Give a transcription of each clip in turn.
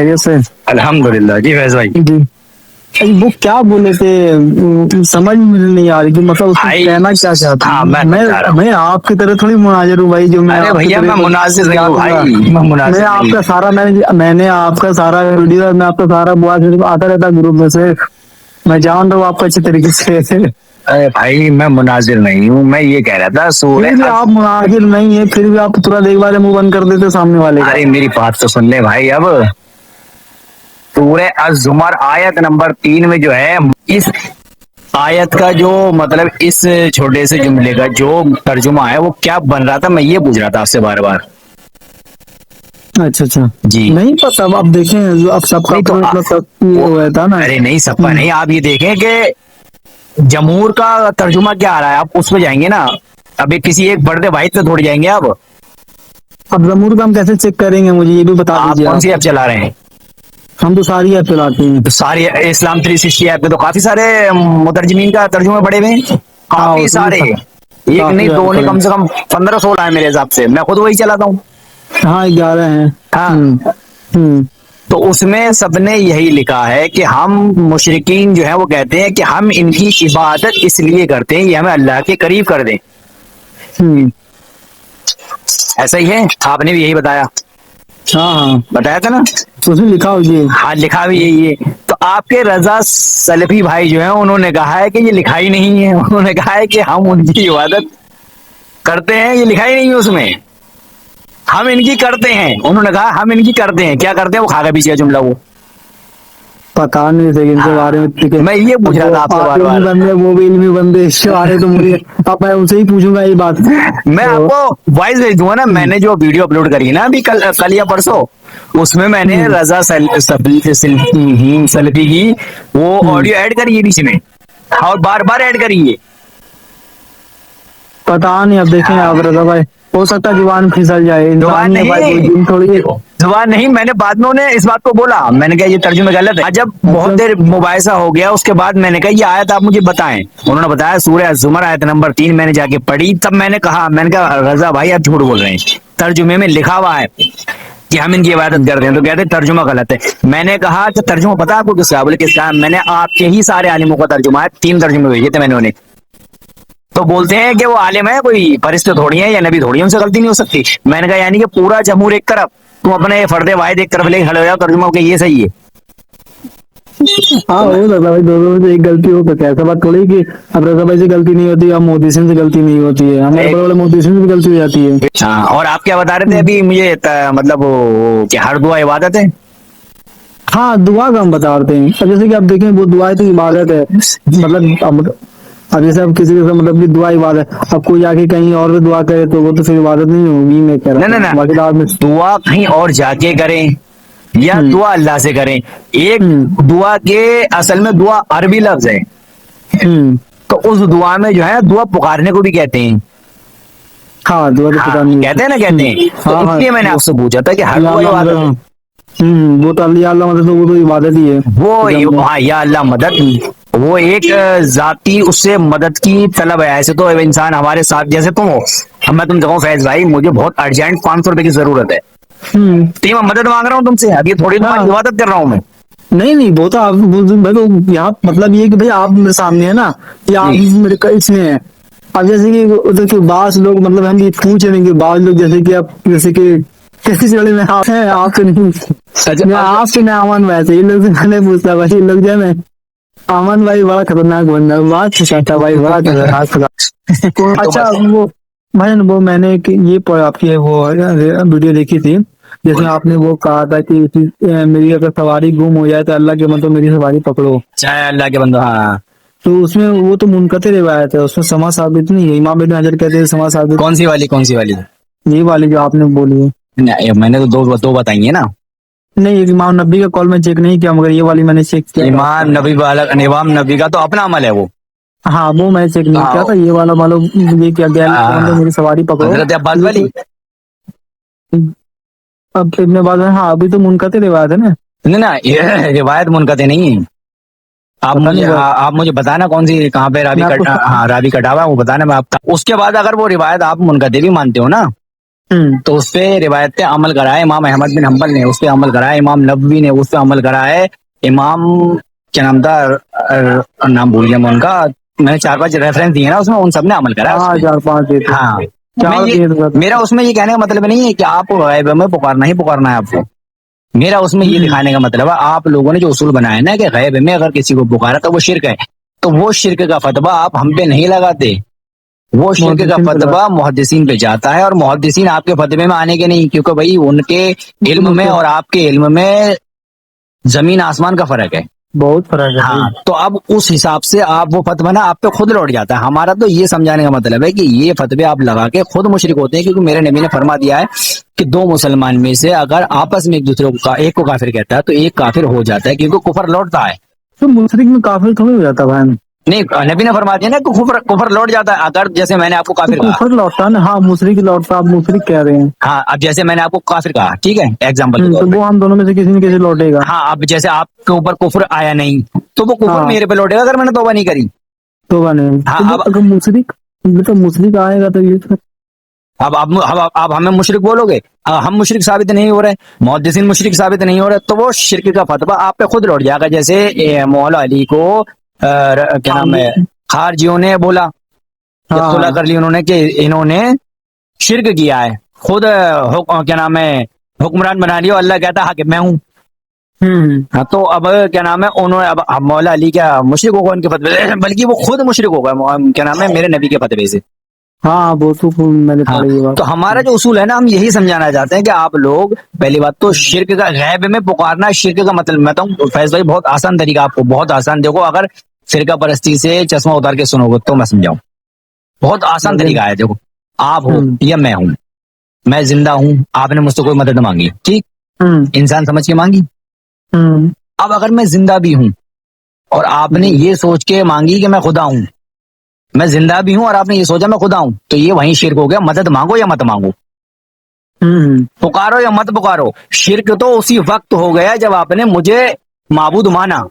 خیریت سے؟ الحمدللہ جی فیض بھائی. جی وہ کیا بولے تھے سمجھ میں نہیں آ رہی کہ مطلب اس کو بھائی کہنا کیا چاہتا ہاں ہوں. میں بتا رہا ہوں. میں آپ کی طرح تھوڑی مناظر ہوں بھائی جو میں ارے آپ کی بھیا میں طرح مناظر نہیں ہوں جاؤں گا. بھائی, میں میں مناظر آپ نہیں کا سارا میں نے آپ کا سارا ویڈیو میں آپ کا سارا بات آتا رہتا گروپ میں سے. میں جان رہا ہوں آپ کو اچھی طریقے سے. ارے بھائی میں مناظر نہیں ہوں, میں یہ کہہ رہا تھا سورہ پھر بھی آپ مناظر نہیں ہے, پھر بھی آپ ترنت ایک بار منہ بند کر دیتے سامنے والے کا. ارے میری بات تو سن لے بھائی. اب سورہ الزمر آیت نمبر 3 میں جو ہے اس آیت کا جو مطلب اس چھوٹے سے جملے کا جو ترجمہ ہے وہ کیا بن رہا تھا, میں یہ پوچھ رہا تھا آپ سے بار بار. اچھا اچھا جی نہیں پتا, اب دیکھیں اب سب کا نہیں تو اپنا اپنا سب وہ رہتا نا. ارے نہیں سپا نہیں, آپ یہ دیکھیں کہ جمہور کا ترجمہ کیا آ رہا ہے, آپ اس پہ جائیں گے نا. ابھی کسی ایک بڑے واحد سے تھوڑ جائیں گے آپ. اب ضمور کا ہم کیسے چیک کریں گے, مجھے یہ بھی بتا دیجیے کون سی آپ. ایپ چلا رہے ہیں؟ ہم تو ساری ایپ چلاتے ہیں. تو ساری اسلام 360 ایپ پہ تو کافی سارے مترجمین کا ترجمے پڑے ہوئے ہیں, ہاں کافی اس میں سارے. ایک کافی نہیں زیادہ دو نہیں پڑے کم سے کم 15-16 ہے میرے حساب سے, میں خود وہی چلاتا ہوں. ہاں 11 ہیں. ہاں ہوں تو اس میں سب نے یہی لکھا ہے کہ ہم مشرکین جو ہیں وہ کہتے ہیں کہ ہم ان کی عبادت اس لیے کرتے ہیں یہ ہمیں اللہ کے قریب کر دیں. ہوں ایسا ہی ہے, آپ نے بھی یہی بتایا, ہاں ہاں بتایا تھا نا. اس میں لکھا ہو جی. ہاں لکھا بھی یہی ہے. تو آپ کے رضا سلفی بھائی جو ہیں انہوں نے کہا ہے کہ یہ لکھا ہی نہیں ہے. انہوں نے کہا ہے کہ ہم ان کی عبادت کرتے ہیں, یہ لکھا ہی نہیں ہے اس میں. ہم ان کی کرتے ہیں, انہوں نے کہا ہم ان کی کرتے ہیں, کیا کرتے ہیں وہ کھا کے پیچھے جملہ وہ. پتا نہیں تھے ان کے بارے ہاں میں. میں یہ پوچھ اب رہا وہ تھا آپ سے آپ بار بار. علمی بندے وہ بھی علمی بندے اس کے بارے تو مجھے اب میں ان سے ہی پوچھوں گا یہ بات. میں آپ تو کو وائس بھیج دوں گا نا, میں نے جو ویڈیو اپلوڈ کری نا ابھی کل یا پرسوں, اس میں میں نے رضا سلفی کی وہ آڈیو ایڈ کری ہے نیچے میں, اور بار بار ایڈ کری ہے. پتا نہیں, اب دیکھیں آپ رضا بھائی, ہو سکتا ہے زبان پھسل جائے, زبان انسان ہے بھائی کوئی نہیں, دن تھوڑی ہے. زبان نہیں, میں نے بعد میں انہیں اس بات کو بولا, میں نے کہا یہ ترجمہ غلط ہے. جب بہت مطلب دیر مباحثہ ہو گیا اس کے بعد میں نے کہا یہ آیت آپ مجھے بتائیں. انہوں نے بتایا سورہ الزمر آیت نمبر 3, میں نے جا کے پڑھی, تب میں نے کہا رضا بھائی آپ جھوٹ بول رہے ہیں, ترجمے میں لکھا ہوا ہے کہ ہم ان کی عبادت کرتے ہیں. تو کہتے ہیں ترجمہ غلط ہے. میں نے کہا کہ ترجمہ پتا آپ کو کس کا, بولے کس کا, میں نے آپ کے ہی سارے عالموں کا ترجمہ ہے, 3 ترجمے بھیجے تھے میں نے انہیں. تو بولتے ہیں کہ وہ عالم ہے, کوئی فرشتے تھوڑی ہیں یا نبی تھوڑی ہیں, ان سے غلطی نہیں ہو سکتی. میں نے کہا یعنی کہ پورا جمہور ایک طرف, تم اپنے فرد واحد ایک طرف لے کے کھڑے ہو جاؤ, ترجمہ کہ یہ صحیح ہے. ہاں تو میں ہو سکتا بھائی, دونوں میں سے ایک غلطی ہو سکتا ہے, ایسا بات تھوڑی کہ اب رضا بھائی سے غلطی نہیں ہوتی, اب مودی سنگھ سے غلطی نہیں ہوتی ہے, ہمارے بڑے بڑے مودی سنگھ سے بھی غلطی ہو جاتی ہے. ہاں, اور آپ کیا بتا رہے تھے ابھی مجھے, مطلب کہ ہر دعا عبادت ہے. ہاں دعا کا ہم بتا رہتے ہیں, جیسے کہ آپ دیکھیں وہ دعا تو عبادت ہے, مطلب اب جیسے اب کسی کے مطلب کہ دعا عبادت, اب کوئی جا کے کہیں اور بھی دعا کرے تو وہ تو پھر عبادت نہیں ہوگی. میں کہہ نہ رہا نہ ہوں باقی آپ نہ, نے. دعا کہیں اور جا کے کریں یا دعا اللہ سے کریں, ایک دعا کے اصل میں دعا عربی لفظ ہے. تو اس دعا میں جو ہے دعا پکارنے کو بھی کہتے ہیں. ہاں دعا تو ہاں پکار نہیں کہتے ہیں نا, کہتے ہیں. تو ہاں اس ہاں لیے میں نے آپ سے پوچھا تھا کہ ہر یا دعا اللہ عبادت ہے. مدد, وہ تو اللہ مدد, وہ تو عبادت ہی ہے. وہ جیسے ہم نے. ہاں یا اللہ مدد, وہ ایک ذاتی اس سے مدد کی طلب ہے. ایسے تو انسان ہمارے ساتھ جیسے تم ہو, اب میں تم سے کہوں فیض بھائی مجھے بہت ارجنٹ 500 روپے کی ضرورت ہے, تو میں مدد مانگ رہا ہوں تم سے, اب یہ تھوڑی ہاں تمہاری عبادت کر رہا ہوں میں. نہیں نہیں, وہ تو آپ یہاں مطلب یہ کہ بھائی آپ میرے سامنے ہے نا, یا آپ جی میرے اس میں ہیں. اب جیسے کہ بعض لوگ مطلب ہم یہ پوچھ رہے ہیں کہ بعض لوگ جیسے کہ آپ جیسے کہ کیسی جوڑی میں آپ ہیں, آپ سے نہیں, میں اچھا آپ سے نہ امن ویسے یہ لوگ سے میں نہیں پوچھتا, بس یہ لوگ جو ہے امن بھائی بڑا خطرناک بندہ ہے, بات سکھاتا بھائی بڑا خطرناک. تو اچھا بس وہ میں نے یہ آپ کی وہ ویڈیو دیکھی تھی, جس میں آپ نے وہ کہا تھا کہ میری اگر سواری گم ہو جائے تو اللہ کے مطلب میری سواری پکڑو. چاہے اللہ کے بندہ, ہاں. تو اس میں وہ تو منقطع روایت ہے, اس میں سما ثابت نہیں ہے. امام ابن حجر کہتے ہیں سما ثابت, کون سی والی, کون سی والی؟ یہ والی جو آپ نے بولی ہے. میں نے تو دو بتائی ہیں نا. نہیں, امام نبی کا کال میں چیک نہیں کیا, مگر یہ والی میں نے چیک کیا تھا. امام نبی والا, امام نبی کا تو اپنا عمل ہے وہ. ہاں وہ میں چیک نہیں کیا تھا, یہ والا معلوم یہ کیا گیا اللہ کے بندے میری سواری پکڑو. حضرت عباس یہ والی. اب ابن باز, ہاں ابھی تو منقطع روایت ہے نا. نہیں نا, یہ روایت منقطع نہیں ہے. پتہ نہیں بھائی, آپ مجھے بتانا کون سی, کہاں پہ میں آپ کو راوی کٹا ہوا ہے وہ بتانا, میں آپ کا. اس کے بعد اگر وہ روایت آپ منقطع بھی مانتے ہو نا, تو اس پہ روایت پہ عمل کرا ہے امام احمد بن حنبل نے، اس پہ عمل کرا ہے امام نبوی نے، اس پہ عمل کرا ہے امام کیا نام تھا، نام بھول گیا میں ان کا، میں نے 4-5 ریفرنس دیے نا اس میں، ان سب نے عمل کرا ہے ہاں اس پہ۔ 4-5 دیتے ہاں چار میں دیے میرا اس میں یہ کہنے کا مطلب نہیں ہے کہ آپ کو غیب میں پکارنا ہی پکارنا ہے آپ کو، میرا اس میں یہ دکھانے کا مطلب ہے آپ لوگوں نے جو اصول بنایا نا کہ غیب میں اگر کسی کو پکارا تو وہ شرک ہے، تو وہ شرک کا فتویٰ آپ ہم پہ نہیں لگاتے، وہ شرک کا محدثین پہ فتویٰ محدثین پہ جاتا ہے، اور محدثین آپ کے فتوے میں آنے کے نہیں، کیونکہ بھائی ان کے علم میں اور آپ کے علم میں زمین آسمان کا فرق ہے۔ بہت فرق ہے ہاں تو اب اس حساب سے آپ وہ فتویٰ نا آپ پہ خود لوٹ جاتا ہے۔ ہمارا تو یہ سمجھانے کا مطلب ہے کہ یہ فتوے آپ لگا کے خود مشرک ہوتے ہیں، کیونکہ میرے نبی نے فرما دیا ہے کہ 2 مسلمان میں سے اگر آپس میں ایک دوسرے کو ایک کو کافر کہتا ہے تو ایک کافر ہو جاتا ہے، کیونکہ کفر لوٹتا ہے۔ تو مشرک میں کافر تھوڑی ہو جاتا بھائی، نہیں، نبی نے فرما دیا نا کہ کفر لوٹ جاتا ہے، اگر جیسے میں نے آپ کو تو کافر کہا، کفر لوٹتا ہے نا، ہاں مشرک لوٹتا، آپ مشرک کہہ رہے ہیں، ہاں اب جیسے میں نے آپ کو کافر کہا، ٹھیک ہے ایگزامپل کے تو طور پہ، وہ ہم دونوں میں سے کسی نہ کسی لوٹے گا۔ ہاں اب جیسے آپ کے اوپر کفر آیا نہیں تو وہ کفر ہاں میرے پہ لوٹے گا اگر میں نے توبہ نہیں کری۔ توبہ نہیں، ہاں تو اب اگر مشرک آئے گا تو یہ تو اب ہمیں مشرک بولو گے، ہم مشرک ثابت نہیں ہو رہے، محدثین مشرک ثابت نہیں ہو رہے، تو وہ شرک کا فتویٰ آپ پہ خود لوٹ جائے گا۔ جیسے مولا علی کو کیا نام ہے خارجیوں نے بولا کہ ہاں صلح کر لی انہوں نے کہ انہوں نے شرک کیا ہے، خود کیا نام ہے حکمران بنا لیا، اللہ کہتا حاکم میں ہوں۔ ہاں تو اب کیا نام ہے انہوں نے اب مولا علی کیا مشرک ہوگا ان کے فتوے سے، بلکہ وہ خود مشرک ہوگا کیا نام ہے میرے نبی کے فتوے سے۔ ہاں وہ تو میں نے ہاں پڑھی یہ تو بات۔ ہمارا جو اصول ہے نا، ہم یہی سمجھانا چاہتے ہیں کہ آپ لوگ پہلی بات تو شرک کا غیب میں پکارنا، شرک کا مطلب میں بتاؤں فیض بھائی بہت آسان طریقہ، آپ کو بہت آسان، دیکھو اگر فرقہ پرستی سے چشمہ اتار کے سنو گے تو میں سمجھاؤں، بہت آسان طریقہ ہے۔ دیکھو آپ ہو یا میں ہوں، میں زندہ ہوں، آپ نے مجھ سے کوئی مدد مانگی، ٹھیک، انسان سمجھ کے مانگی، اب اگر میں زندہ بھی ہوں اور آپ نے یہ سوچ کے مانگی کہ میں خدا ہوں، میں زندہ بھی ہوں اور آپ نے یہ سوچا میں خدا ہوں، تو یہ وہیں شرک ہو گیا، مدد مانگو یا مت مانگو، پکارو یا مت پکارو، شرک تو اسی وقت ہو گیا جب آپ نے مجھے معبود مانا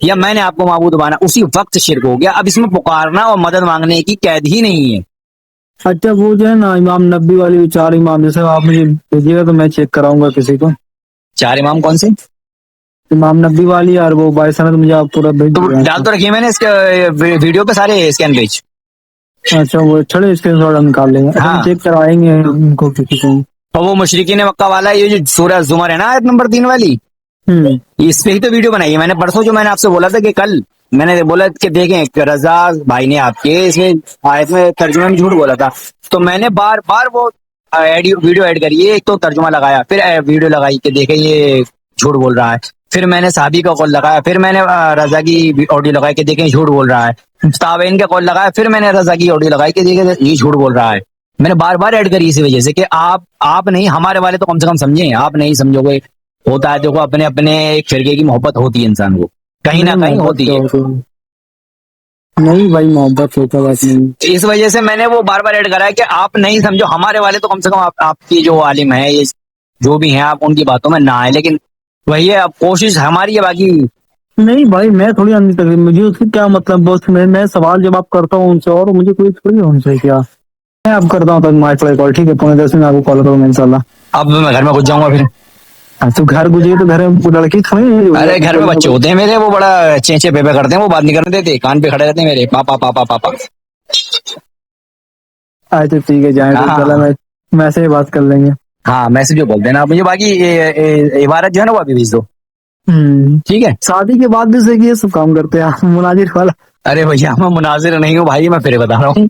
یا میں نے آپ کو معبود مانا، اسی وقت شرک ہو گیا۔ اب اس میں پکارنا اور مدد مانگنے کی قید ہی نہیں ہے۔ اچھا وہ جو ہے نا امام نبی والی 4 امام، جیسے آپ مجھے بھیجیے گا تو میں چیک کراؤں گا کسی کو، 4 امام کون سے؟ امام نبی والی اور وہ بائی سند مجھے آپ پورا بھیج تو دیا۔ ڈال تو رکھیے میں نے اس کے ویڈیو پہ سارے اسکین پیج۔ اچھا وہ چھڑے اسکرین شاٹ ہم نکال لیں گے، اچھا ہم ہاں چیک کرائیں گے ان کو کسی کو۔ اور وہ مشرکین مکہ والا یہ جو سورہ زمر ہے نا آیت نمبر 3 والی، اس پہ ہی تو ویڈیو بنائی ہے میں نے پرسوں، جو میں نے آپ سے بولا تھا کہ کل میں نے بولا کہ دیکھیں کہ رضا بھائی نے آپ کے اس میں آیت میں ترجمے میں جھوٹ بولا تھا، تو میں نے بار بار وہ ویڈیو ایڈ کری ہے، ایک تو ترجمہ لگایا، پھر ویڈیو لگائی کہ دیکھیں یہ جھوٹ بول رہا ہے، پھر میں نے صحابی کا قول لگایا، پھر میں نے رضا کی آڈیو لگائی کہ دیکھیں جھوٹ بول رہا ہے، تابعین کا قول لگایا، پھر میں نے رضا کی آڈیو لگائی کہ دیکھیں یہ جھوٹ بول رہا ہے۔ میں نے بار بار ایڈ کری اسی وجہ سے کہ آپ نہیں، ہمارے والے تو کم سے کم سمجھیں، آپ نہیں سمجھو گے، ہوتا ہے دیکھو اپنے اپنے ایک فرقے کی محبت ہوتی ہے انسان کو، کہیں نہ کہیں ہوتی ہے، نہیں بھائی محبت ہوتا بات نہیں۔ اس وجہ سے میں نے وہ بار بار ایڈ کرا ہے کہ آپ نہیں سمجھو، ہمارے والے تو کم سے کم آپ کی جو عالم ہے یہ جو بھی ہیں آپ ان کی باتوں میں نہ آئے، لیکن وہی ہے اب کوشش ہماری ہے، باقی نہیں بھائی میں تھوڑی مجھے اس کی کیا مطلب، بس میں سوال جواب کرتا ہوں ان سے، اور مجھے کوئی تھوڑی ان سے کیا، میں اب کرتا ہوں تک مائک کال، ٹھیک ہے 9:45 میں آپ کو کال کروں گا انشاءاللہ۔ اب میں گھر میں گھس جاؤں گا پھر، تو گھر گزرے تو گھر میں لڑکی تھوڑی ارے گھر میں بچے ہوتے ہیں میرے، وہ بڑا چینچے پے کرتے ہیں، وہ بات نہیں کرنے دیتے، کان پہ کھڑے رہتے ہیں میرے، پاپا پاپا پاپا۔ اچھا ٹھیک ہے جائیں تو چلا، میں سے بات کر لیں گے۔ ہاں میسج جو بولتے ہیں نا آپ مجھے، باقی عبارت جو ہے نا وہ ابھی بھیج دو، ٹھیک ہے۔ شادی کے بعد بھی سے یہ سب کام کرتے ہیں آپ مناظر والا؟ ارے بھیا میں مناظر نہیں ہوں بھائی، میں پھر بتا رہا ہوں